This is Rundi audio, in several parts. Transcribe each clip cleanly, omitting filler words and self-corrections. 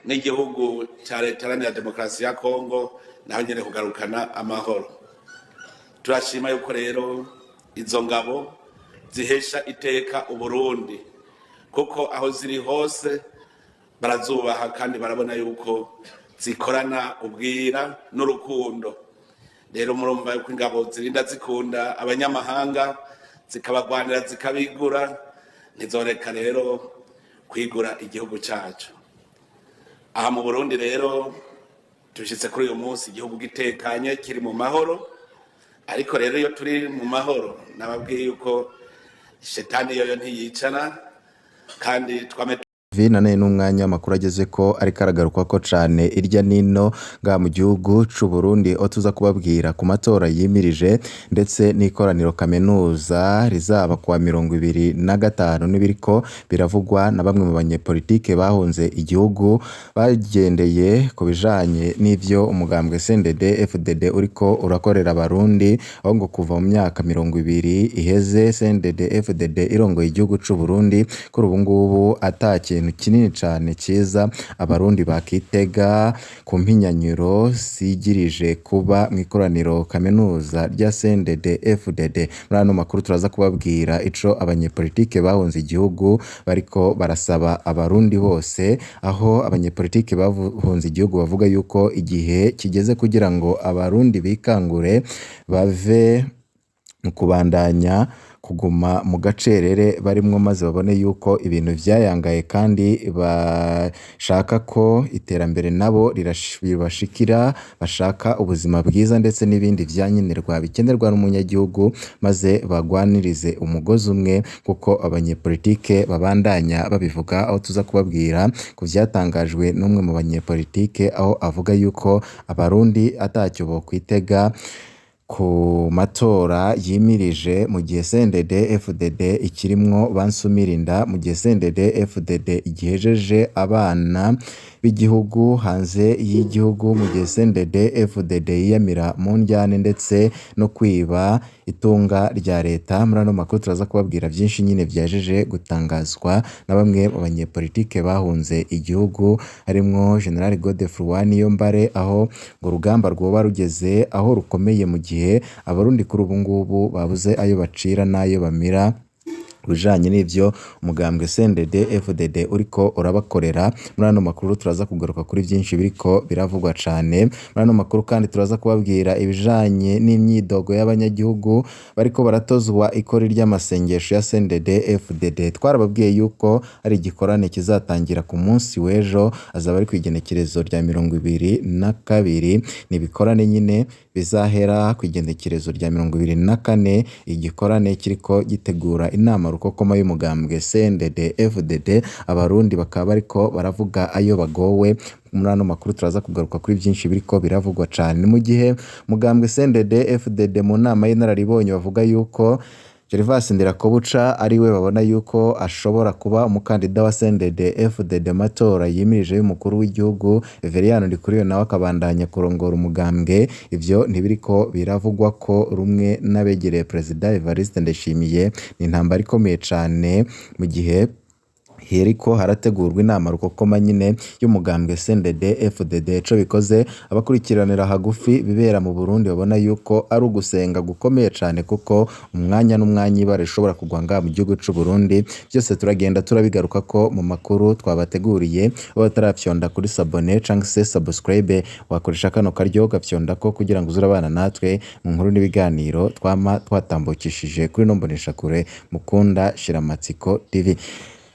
n'igihugu cya leta iharanira demokarasi ya Kongo naho nyene kugarukana amahoro. Turashima yuko rero izo ngabo zihesha iteka Uburundi, kuko aho ziri hose barazubaha kandi barabona yuko zikorana ubwira n'urukundo. Rero murumva yuko ingabo zirinda zikunda abanyamahanga, zikabagwanira zikabigura, ntizoreka rero kwigura igihugu cyacu. Aha mu Burundi rero tushitse kuri uyu munsi igihugu gitekanye kiri mu mahoro, ariko rero iyo turi mu mahoro nababwiye yuko shetani yoyo ntiyicana kandi twame Nane n'umwanya makuru ageze ko ariko aragaruka ko cane irya nino nga mu gihugu c'u Burundi o tuza kubabwira ku matora yimirije ndetse n'ikoraniro kaminuza rizaba kwa 2025 n'ibiriko biravugwa na bamwe mu banyepolitike bahunze igihugu bagendeye ku bijanye n'ivyo umugambwe CNDD FDD uriko urakorera abarundi aho ngo kuva mu myaka 20 iheze CNDD FDD irongoye igihugu c'u Burundi kuri ubu ngubu atake kinini cyane cyiza abarundi bakitega ku mpinyanyuro sigirije kuba mu ikoraniro kaminuza rya CNDD FDD. Muri ano makuru turaza kubabwira ico abanyepolitike bahunze igihugu bariko barasaba abarundi bose, aho abanyepolitike bahunze igihugu bavuga yuko igihe kigeze kugira ngo abarundi bikangure bave mu kubandanya kuguma mu gacerere barimwo maze babone yuko ibintu vyayangaye kandi bashaka ko iterambere nabo rirashikira, bashaka ubuzima bwiza ndetse n'ibindi vyankenerwa bikenerwa n'umunyagihugu maze bagwanirize umugozi umwe, kuko abanyepolitike babandanya babivuga. Aho tuza kubabwira ku vyatangajwe n'umwe mu banyepolitike aho avuga yuko abarundi atacyo bo kwitega ku matora yimirije mu gihe CNDD FDD ikirimwo bansumirinda, mu gihe CNDD FDD igihejeje abana b'igihugu hanze y'igihugu, mu gihe CNDD FDD yiyamira mu njyane ndetse no kwiba itunga rya leta. Muri ano makuru turaza kubabwira byinshi nyine vyajeje gutangazwa na bamwe mu banyepolitike bahunze igihugu, harimwo General Godefroid Niyombare, aho ngo urugamba rwoba rugeze aho rukomeye mu gihe abarundi kuri ubu ngubu babuze ayo bacira n'ayo bamira bijanye n'ivyo umugambwe CNDD FDD uriko urabakorera. Muri ano makuru turaza kugaruka kuri byinshi biriko biravugwa cane. Muri ano makuru kandi turaza kubabwira ibijanye n'imyidogo y'abanyagihugu bariko baratozwa ikori ry'amasengesho ya CNDD FDD. Twarababwiye yuko ari igikorane kizatangira ku munsi w'ejo, azaba ari kwigenekerezo rya 2022, ni bikorane nyine bizahera kwigenekerezo rya 2024. Igikorane kiriko gitegura inama rukokoma y'umugambwe CNDD FDD, abarundi bakaba bariko baravuga ayo bagowe. Muri ano makuru turaza kugaruka kuri byinshi biriko biravugwa cane. Mu gihe mugambwe CNDD FDD mu nama y'inararibonye bavuga yuko Gervas Ndirakobuca ari we babona yuko ashobora kuba umukandida wa CNDD FDD matora yimirije y'umukuru w'igihugu, Veriano Ndikuriyo nawe akabandanya kurongora umugambwe. Ivyo ntibiriko biravugwa ko rumwe n'abegereye President Evariste Ndayishimiye. Ni intambara ikomeye cane mu gihe heriko harategurwa inama rukokoma nyine y'umugambwe CNDD FDD. Co bikoze abakurikiranira hagufi bibera mu Burundi babona yuko ari ugusenga gukomeye cane, kuko umwanya n'umwanya ibara ishobora kugwa ngaha mu gihugu c'u Burundi. Byose turagenda turabigaruka ko mu makuru twabateguriye. Aho tarafyonda kuri sabone canke se subscribe, wakoresha kano karyo gafyonda ko kugira ngo uzurabana natwe mu nkuru n'ibiganiro twama twatambukishije kuri nombonesha kure mukunda Shiramatsiko TV.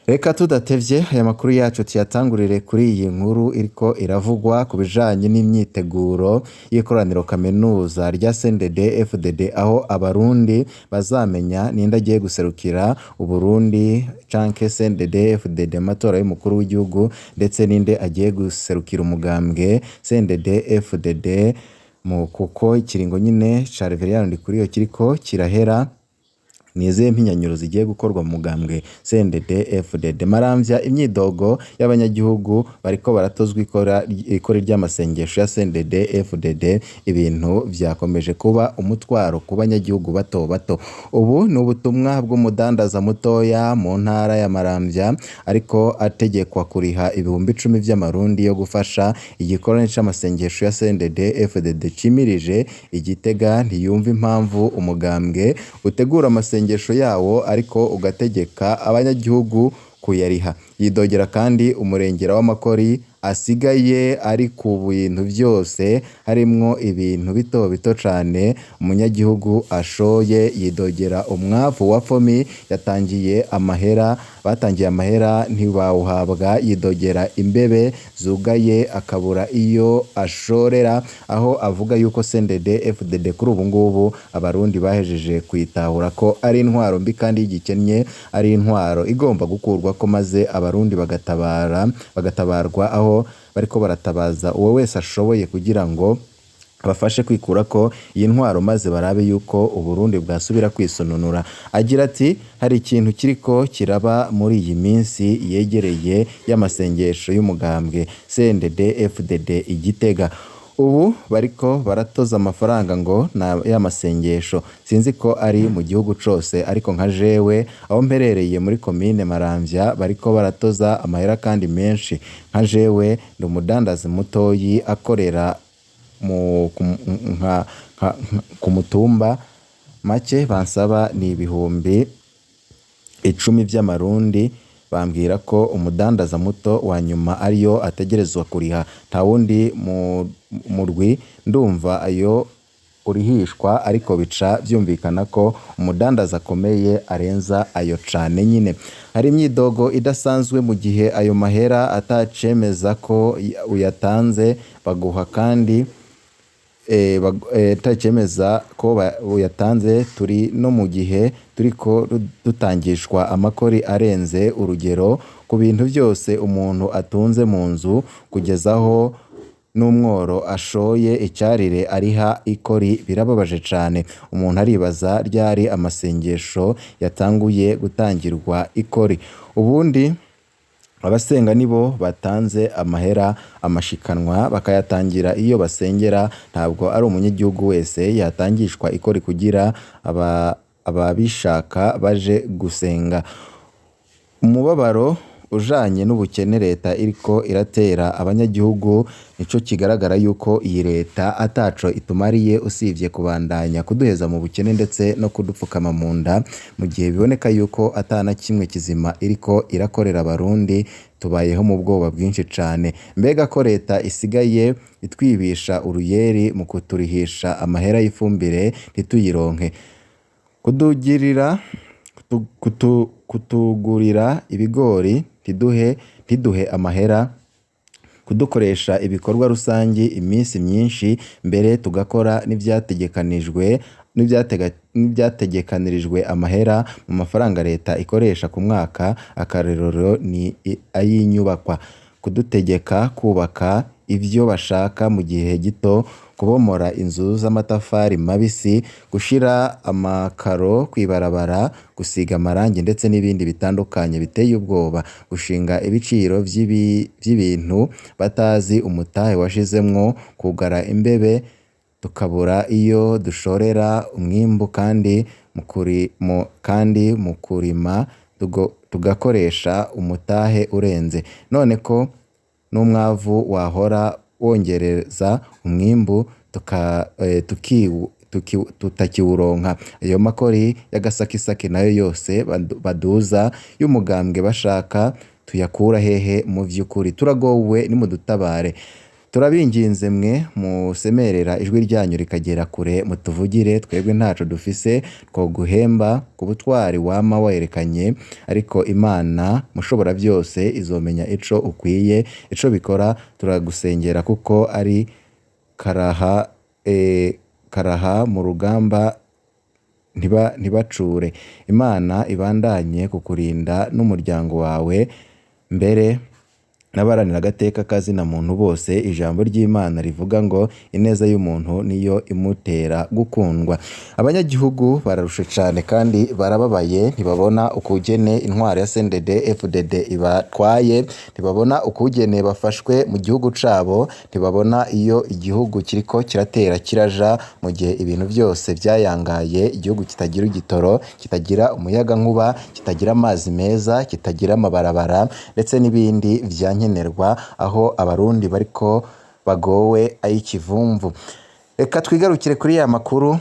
Reka tudatevye aya makuru yacu tuyatangurire kuri iyi nkuru iriko iravugwa ku bijanye n'imyiteguro y'ikoraniro kaminuza rya CNDD FDD, aho abarundi bazamenya ninde agiye guserukira Uburundi canke CNDD FDD amatora y'umukuru w'igihugu, ndetse ninde agiye guserukira umugambwe CNDD FDD mu kuko ikiringo nyine ca Veriano Ndikuriyo kiriko kirahera. nizihe mpinyanyuro zigiye gukorwa mu mugambwe CNDD FDD. Maramvya imyidogo y'abanyagihugu bariko baratozwa ikora ry'amasengesho ya CNDD FDD, ibintu vyakomeje kuba umutwaro ku banyagihugu bato bato. Ubu ni ubutumwa bw'umudandaza mutoya mu ntara ya Maramvya ariko ategekwa kuriha ibihumbi 10 vy'amarundi yo gufasha igikorane c'amasengesho ya CNDD FDD cimirije Igitega. Ntiyumva impamvu umugambwe utegura amasengesho yawo ariko ugategeka abanyagihugu kuyariha. Yidogera kandi umurengera w'amakori asigaye ari ku bintu byose harimwo ibintu bito bito cane umunyagihugu ashoye. Yidogera umwavu wa fomi batangiye amahera ntibawuhabwa. Yidogera imbebe zugaye akabura iyo ashorera, aho avuga yuko CNDD FDD kuri ubu ngubu abarundi bahejeje kwitahura ko ari intwaro mbi kandi y'igikennye, ari intwaro igomba gukurwa ko maze abarundi bagatabarwa aho bariko baratabaza uwo wese ashoboye kugira ngo bafashe kwikura ko iyi ntwaro maze barabe yuko Uburundi bwasubira kwisononura. Agira ati hari ikintu kiriko kiraba muri iyi minsi yegereye y'amasengesho y'umugambwe CNDD FDD Igitega. Ubu bariko baratoza amafaranga ngo na y'amasengesho, sinzi ko ari mu gihugu cose ariko nka jewe aho mperereye muri komine Maramvya bariko baratoza amahera kandi menshi. Nka jewe ndi umudandazi mutoyi akorera ku mutumba, make bansaba ni ibihumbi 10 vy'amarundi. Bambwira ko umudandaza muto wa nyuma ariyo ategerezwa kuriha, nta wundi murwi ndumva ayo urihishwa, ariko bica vyumvikana ko umudandaza akomeye arenza ayo cane nyine. Hari imyidogo idasanzwe mu gihe ayo mahera atacemeza ko uyatanze baguha kandi tacemeza ko uyatanze. Turi no mu gihe turiko dutangishwa amakori arenze urugero ku bintu byose umuntu atunze mu nzu, kugezaho n'umworo ashoye icarire ariha ikori. Birababaje cane. Umuntu aribaza ryari amasengesho yatanguye gutangirwa ikori. Ubundi abasenga nibo batanze amahera amashikanwa bakayatangira iyo basengera, ntabwo ari umunyagihugu wese yatangishwa ikori kugira ababishaka baje gusenga. Umubabaro ujanye n'ubukene leta iriko iratera abanyagihugu nico kigaragara yuko iyi leta ataco itumariye usivye kubandanya kuduheza mu bukene ndetse no kudupfukama mu nda, mu gihe biboneka yuko atana kimwe kizima iriko irakorera abarundi. Tubayeho mu bwoba bwinshi cane. Mbega ko leta isigaye itwibisha uruyeri mu kuturihisha amahera y'ifumbire ntituyironke, kutugurira ibigori ntiduhe amahera, kudukoresha ibikorwa rusangi iminsi myinshi, mbere tugakora n'ivyategekanirijwe amahera mu mafaranga leta ikoresha ku mwaka. Akarorero ni ay'inyubakwa, kudutegeka kubaka ivyo bashaka mu gihe gito, kubomora inzu z'amatafari mabisi, gushira amakaro kwibarabara, gusiga amarangi ndetse n'ibindi bitandukanye biteye ubwoba, gushinga ibiciro vy'ibintu batazi umutahe washizemwo, kugara imbebe tukabura iyo dushorera umwimbu, kandi mu kurima tugakoresha umutahe urenze. None ko n'umwavu wahora wongereza umwimbu tutakiwuronka. Ayo makori y'agasakisaki nayo yose baduza y'umugambwe bashaka tuyakura hehe? Mu vy'ukuri turagowe, nimudutabare. Turabinginze mwe musemerera ijwi ryanyu rikagera kure, mutuvugire. Twebwe ntaco dufise two guhemba ku butwari wama werekanye, ariko Imana mushobora byose izomenya ico ukwiye ico bikora. Turagusengera kuko ari karaha mu rugamba ntibacure. Imana ibandanye kukurinda n'umuryango wawe, mbere n'abaharanira agateka kazina muntu bose ijambo ry'Imana rivuga ngo ineza y'umuntu niyo imutera gukundwa. Abanyagihugu bararushe cyane kandi barababaye, ntibabona ukugene intwaro ya CNDD FDD ibatwaye, ntibabona ukugene bafashwe mu gihugu cabo, ntibabona iyo igihugu kiriko kiratera kiraja mu gihe ibintu byose byayangaye, igihugu kitagira igitoro, kitagira umuyaga nkuba, kitagira amazi meza, kitagira amabarabara ndetse n'ibindi vyankenerwa, aho abarundi bariko bagowe ay'ikivumvu. Reka twigarukire kuri ya makuru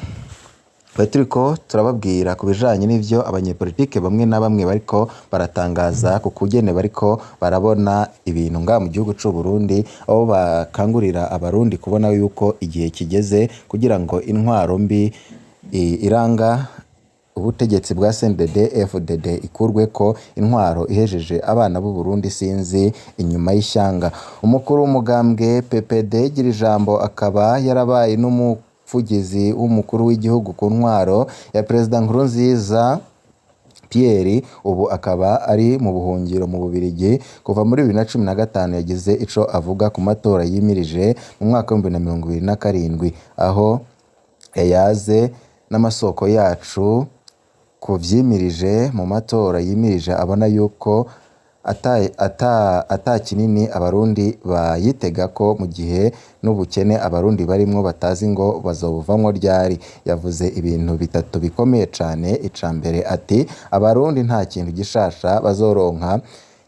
turiko turababwira ku bijanye n'ivyo abanyepolitike bamwe na bamwe bariko baratangaza ku kugene bariko barabona ibintu nga mu gihugu c'u Burundi, aho bakangurira abarundi kubona yuko igihe kigeze kugira ngo intwaro mbi iranga ubutegetsi bwa CNDD FDD ikurwe ko intwaro ihejeje abana b'u Burundi sinzi inyuma y'ishyanga. Umukuru w'umugambwe PPD gira ijambo akaba yarabaye n'umuvugizi w'umukuru w'igihugu ku ntwaro ya Perezida Nkurunziza Pierre, ubu akaba ari mu buhungiro mu Bubiligi kuva muri 2015. Yagize ico avuga ku matora yimirije mu mwaka wa 2027, aho yaze n'amasoko yacu kuvyimirije mu matora yimirije abona yuko ata kinini abarundi bayitega ko mu gihe n'ubukene abarundi barimwo batazi ngo bazobuvamwo ryari. Yavuze ibintu bitatu bikomeye cane. Icambere ati abarundi nta kintu gishasha bazoronka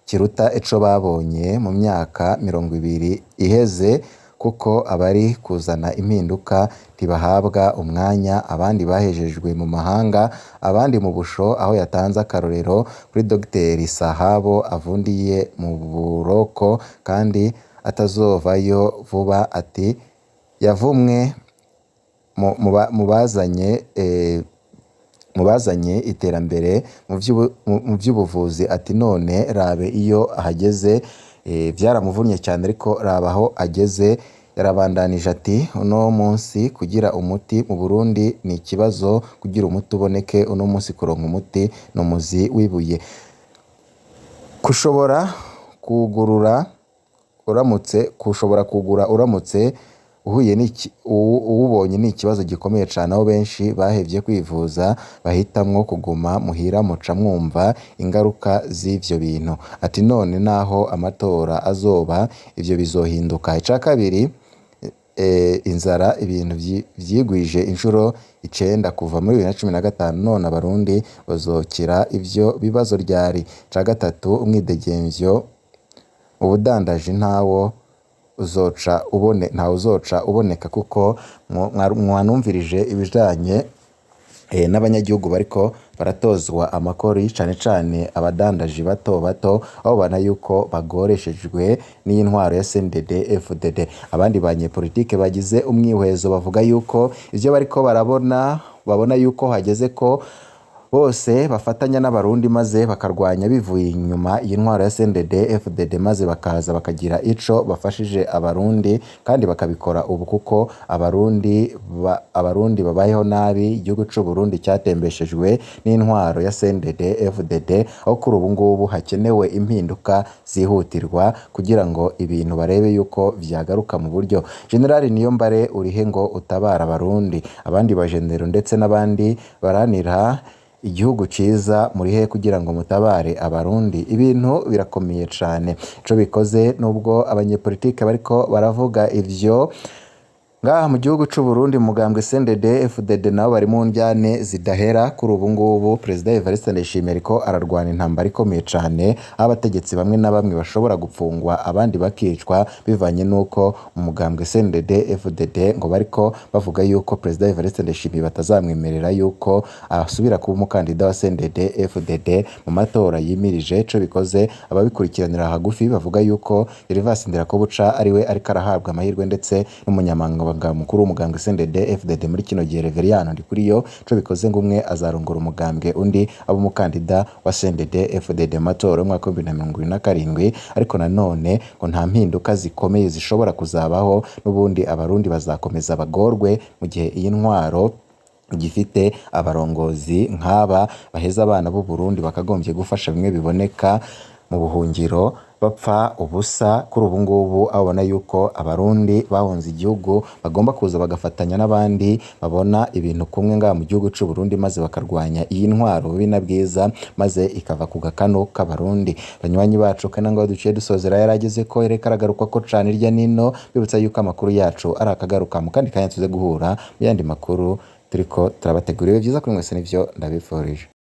kiruta ico babonye mu myaka 20 iheze, kuko abari kuzana impinduka ntibahabwa umwanya, abandi bahejejwe mu mahanga, abandi mu busho, aho yatanze akarorero kuri Dr Sahabo avundiye mu buroko kandi atazovayo vuba. Ati yavumwe mubazanye iterambere mu by'ubuvuzi. Ati none rabe iyo ahageze byaramuvunnye cyane, ariko rabaho ageze. Yarabandanije ati uno munsi kugira umuti mu Burundi ni ikibazo, kugira umuti uboneke uno munsi kuronka umuti n'umuzi wibuye. Kushobora kugura uramutse uhuye uwubonye ni ikibazo gikomeye cyane, aho benshi bahevye kwivuza bahitamwo kuguma muhira muca mwumva ingaruka z'ivyo bintu. Ati none naho amatora azoba ivyo bizohinduka. Ica kabiri, inzara ibintu vyigwije inshuro 9 kuva muri 2015, none abarundi bazokira ivyo bibazo ryari. Ica gatatu, umwidegemvyo ubudandaji ntawo uzoca uboneka, kuko mwanumvirije ibijanye n'abanyagihugu bariko baratozwa amakori, cane cane abadandaji bato bato, aho bana yuko bagoreshejwe n'intwaro ya CNDD FDD. Abandi banyepolitike bagize umwihwezo bavuga yuko ivyo bariko babona yuko hageze ko bose bafatanya n'abarundi maze bakarwanya bivuye inyuma y'intwaro ya CNDD FDD, maze bakaza bakagira ico bafashije abarundi, kandi bakabikora ubu kuko abarundi babayeho nabi. Igihugu c'u Burundi cyatembeshejwe n'intwaro ya CNDD FDD, aho kuri ubu ngubu hakenewe impinduka zihutirwa kugira ngo ibintu barebe yuko vyagaruka mu buryo. General Niyombare urihe ngo utabara abarundi, abandi bajenero ndetse n'abandi baranira igihugu ciza murihe kugira ngo mutabare abarundi. Ibintu birakomeye cane. Ico bikoze nubwo abanyepolitike bariko baravuga ivyo ngaha mu gihugu c'u Burundi, mugambwe CNDD FDD nabo bari mu njyane zidahera. Kuri ubu ngubu Perezida Evariste Ndayishimiye ariko ararwana intambara ikomeye cane, aho abategetsi bamwe na bamwe bashobora gupfungwa, abandi bakicwa bivanye nuko umugambwe CNDD FDD ngo bariko bavuga yuko Perezida Evariste Ndayishimiye batazamwemerera yuko asubira kuba umukandida wa CNDD FDD mu matora yimirije. Ico bikoze ababikurikiranira hagufi bavuga yuko Gervas Ndirakobuca ariwe ariko arahabwa amahirwe, ndetse n'umunyamabanga mukuru w'umugambwe CNDD FDD muri kino gihe Reveriyano Ndikuriyo. Ico bikoze ngo umwe azarongora umugambwe, undi aba umukandida wa CNDD FDD mu matora y'umwaka wa 2027, ariko nanone ngo nta mpinduka zikomeye zishobora kuzabaho, n'ubundi abarundi bazakomeza bagorwe mu gihe iyi ntwaro gifite abarongozi nk'aba baheza abana b'u Burundi bakagombye gufasha bimwe biboneka mu buhungiro bapfa ubusa kuri ubu ngubu, aho babona yuko abarundi bahunze igihugu bagomba kuza bagafatanya n'abandi babona ibintu kumwe ngaha mu gihugu cy'u Burundi, maze bakarwanya iyi ntwaro bibi na bwiza, maze ikava ku gakano k'abarundi. Banywanyi bacu kandi ngo duciye dusozera yarageze ko reka aragaruka ko cane irya nino, bibutsa yuko amakuru yacu ari akagaruka mu kandi kanya tuze guhura mu yandi makuru turiko turabategurira. Byiza kuri mwese, nivyo ndabifurije.